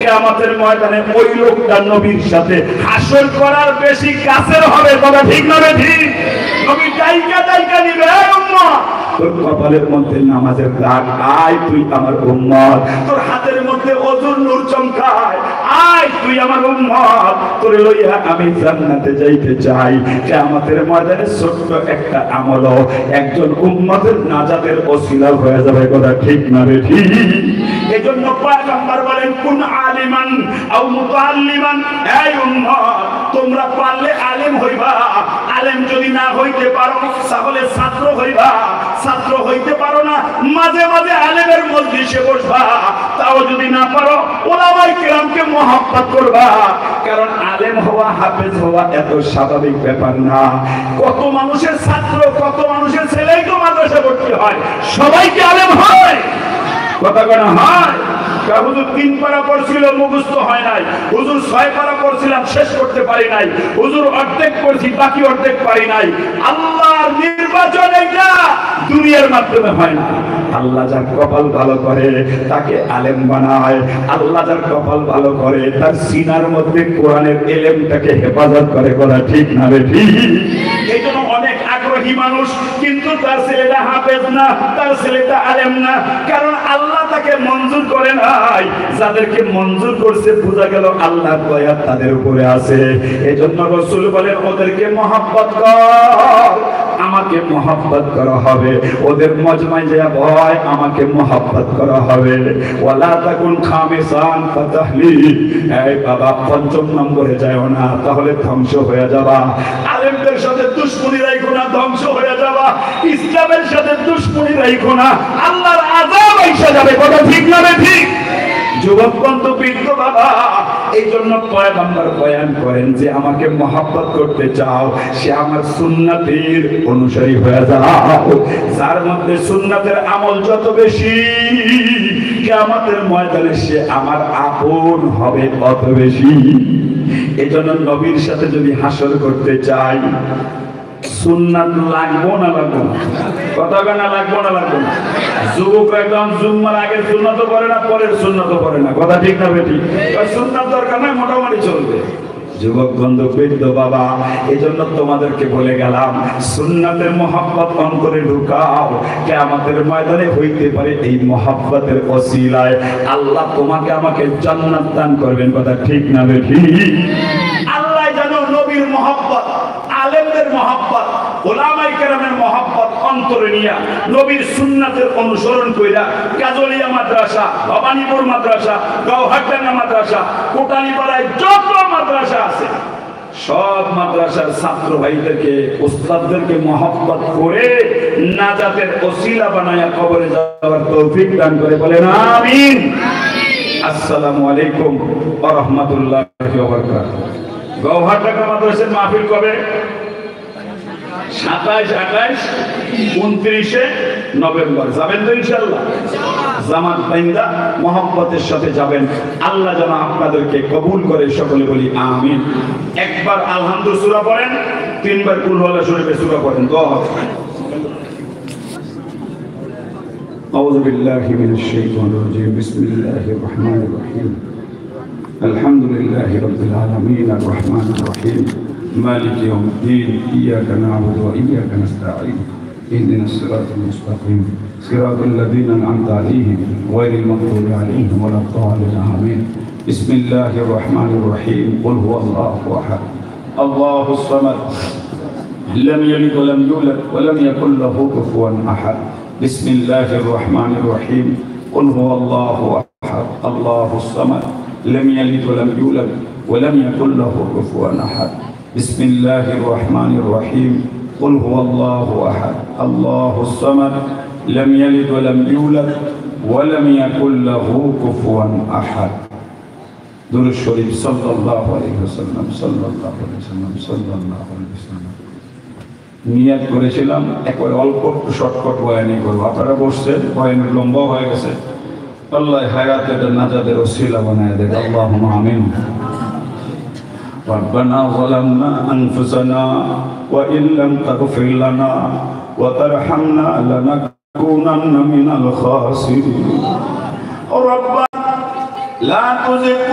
কিয়ামতের ময়দানে ওই লোকটা নবীর সাথে হাসর করার বেশি কাছের হবে। কথা ঠিক না ঠিক? নবী ডাইকা ডাইকা নিবে, হে উম্মত তোর কপালের মধ্যে নামাজের দাগ, আয় তুই আমার উম্মত। তোর হাতের মধ্যে ওযুর নূর চমকায়, আয় তুই আমার উম্মত। তোরে লইয়া আমি জান্নাতে যাইতে চাই। কিয়ামতের ময়দানে ছোট্ট একটা আমল একজন উম্মতের নাজাতের ওসিলা হয়ে যাবে। কথা ঠিক না ঠিক? এজন্য পয়গম্বর বলেন, কুন আলিমান আও মুতাআল্লিমান। এই উম্মত তোমরা পারলে আলেম হইবা, আলেম যদি না হইতে পারো তাহলে ছাত্র হইবা, ছাত্র হইতে পারো না মাঝে মাঝে আলেমের মজলিসে বসবা, তাও যদি না পারো উলামায়ে কেরামকে মহব্বত করবা। কারণ আলেম হওয়া হাফেজ হওয়া এত স্বাভাবিক ব্যাপার না। কত মানুষের ছাত্র, কত মানুষের ছেলেই তো মাদ্রাসা ভর্তি হয়, সবাই কি আলেম হয়? কথা কেন হয়? হুজুর 3 পারা পড়ছিল মুখস্থ হয় নাই, হুজুর 6 পারা পড়ছিলাম শেষ করতে পারি নাই, হুজুর অর্ধেক পড়ছি বাকি অর্ধেক পারি নাই। আল্লাহর নির্বাচন এটা দুনিয়ার মাধ্যমে হয় না। আল্লাহ যার কপাল ভালো করে তাকে আলেম বানায়, আল্লাহ যার কপাল ভালো করে তার সিনার মধ্যে কোরআনের ইলমটাকে হেফাজত করে। কথা ঠিক না রে ঠিক? এই জন্য অনেক আগ্রহী মানুষ, কিন্তু তার ছেলেটা হাফেজ না, তার ছেলেটা আলেম না, কারণ আল্লাহ তাকে মঞ্জুর করে নাই। যাদেরকে মঞ্জুর করছে বোঝা গেল আল্লাহর দয়া তাদের উপরে আছে। এজন্য রাসূল বলেন, ওদেরকে মহব্বত কর, আমাকে মহব্বত করা হবে। ওদের মজমায় যায় ভয়, আমাকে মহব্বত করা হবে। ওয়ালা তাকুন খামিসান ফাতাহলি। এই বাবা ৫ম নম্বরে যাও না, তাহলে ধ্বংস হয়ে যাবা। আলেমদের সাথে দুশমনি রাখো না, ধ্বংস হয়ে যাবা। ইসলামের সাথে দুশমনি রাখো না, আল্লাহর আযাব আইসা যাবে। কথা ঠিক না ঠিক? যুবক বন্ধু, বৃদ্ধ বাবা, এই জন্য পয়গম্বর বয়ান করেন যে আমাকে মহব্বত করতে চাও, সে আমার সুন্নাতের অনুসারী হয়ে যাও। যার মধ্যে সুন্নাতের আমল যত বেশি, কিয়ামতের ময়দানে সে আমার আপন হবে তত বেশি। এই জন্য নবীর সাথে যদি হাসর করতে চাই, সুন্নাত লাগবো না লাগবো? কথা কেন লাগবো না লাগবো না? যুবক একদম জুম্মার আগে সুন্নাতও করে না, পরের সুন্নাতও করে না। কথা ঠিক না বেটি? সুন্নাত দরকার নয়, মোটামুটি চলবে। যুবক বন্ধু, বৃদ্ধ বাবা, এই জন্য তোমাদেরকে বলে গেলাম সুন্নাতের মহব্বত অন্তরে ঢুকাও। কিয়ামতের ময়দানে হইতে পারে এই মহব্বতের ওসিলায় আল্লাহ তোমাকে আমাকে জান্নাত দান করবেন। কথা ঠিক না বেটি? আল্লাহ জানো নবীর মহব্বত, আলেমদের মহব্বত, উলামায়ে কেরামের মহব্বত অন্তরে নিয়া নবীর সুন্নাতের অনুসরণ কইরা কাজলিয়া মাদ্রাসা, ভবানীপুর মাদ্রাসা, গৌহাটডাঙ্গা মাদ্রাসা, কোটালীপাড়ায় যত মাদ্রাসা আছে সব মাদ্রাসার ছাত্র ভাইদেরকে, উস্তাদদেরকে মহব্বত করে নাজাতের ওসিলা বানায়া কবরে যাওয়ার তৌফিক দান করে। বলেন আমিন। আসসালামু আলাইকুম ওয়া রাহমাতুল্লাহি ওয়া বারাকাতুহু। গৌহাটডাঙ্গা মাদ্রাসার মাহফিল কবে? 27, 28, 29 নভেম্বর। যাবেন তো ইনশাআল্লাহ? জামাত বাইন্দা মহব্বতের সাথে যাবেন। আল্লাহ যেন আপনাদেরকে কবুল করে। সকলে বলি আমিন। একবার আলহামদুলিল্লাহ সূরা পড়েন, 3 বার কুল ওয়াল্লাহ শরীফের সূরা পড়েন। আউযু বিল্লাহি মিনাশ শাইতানির রাজীম। বিসমিল্লাহির রহমানির রহিম। আলহামদুলিল্লাহি রাব্বিল আলামিন আর রহমানির রহিম মালিকি ইয়াউমিদ্দিন। ইয়্যাকা না'বুদু ওয়া ইয়্যাকা নাস্তাঈন। ইহদিনাস সিরাতাল মুস্তাকিম সিরাতাল লাযীনা আন'আমতা আলাইহিম গায়রিল মাগদুবি আলাইহিম ওয়ালাদ-দাল্লিন। আমিন। বিসমিল্লাহির রহমানির রহিম। কুল হুয়াল্লাহু আহাদ আল্লাহুস সামাদ লাম ইয়ালিদ ওয়া লাম ইউলাদ ওয়া লাম ইয়াকুল লাহু কুফুয়ান আহাদ। বিসমিল্লাহির রহমানির রহিম। কুল হুয়াল্লাহু আহাদ আল্লাহুস সামাদ লাম ইয়ালিদ ওয়া লাম ইউলাদ ওয়া লাম ইয়াকুল লাহু কুফুয়ান আহাদ। বিসমিল্লাহির রহমানির রহিম। কুল হুয়াল্লাহু আহাদ আল্লাহুস সামাদ লাম ইয়ালিদ ওয়া লাম ইউলাদ ওয়া লাম ইয়াকুল লাহু কুফুয়ান আহাদ। দুরূদ শরীফ সাল্লাল্লাহু আলাইহি ওয়াসাল্লাম সাল্লাল্লাহু আলাইহি ওয়াসাল্লাম সাল্লাল্লাহু আলাইহি ওয়াসাল্লাম। নিয়ত করেছিলাম একবার অল্প শর্টকাট বয়ানই করব। আপনারা বসছেন, বয়ান লম্বা হয়ে গেছে। আল্লাহ হায়াতের নাজাতের ওসিলা বানায় দেন। আল্লাহুম্মা আমিন। ربنا ظلمنا أنفسنا وإن لم تغفر لنا وترحمنا لنكونن من الخاسرين. ربنا লা তুযিগ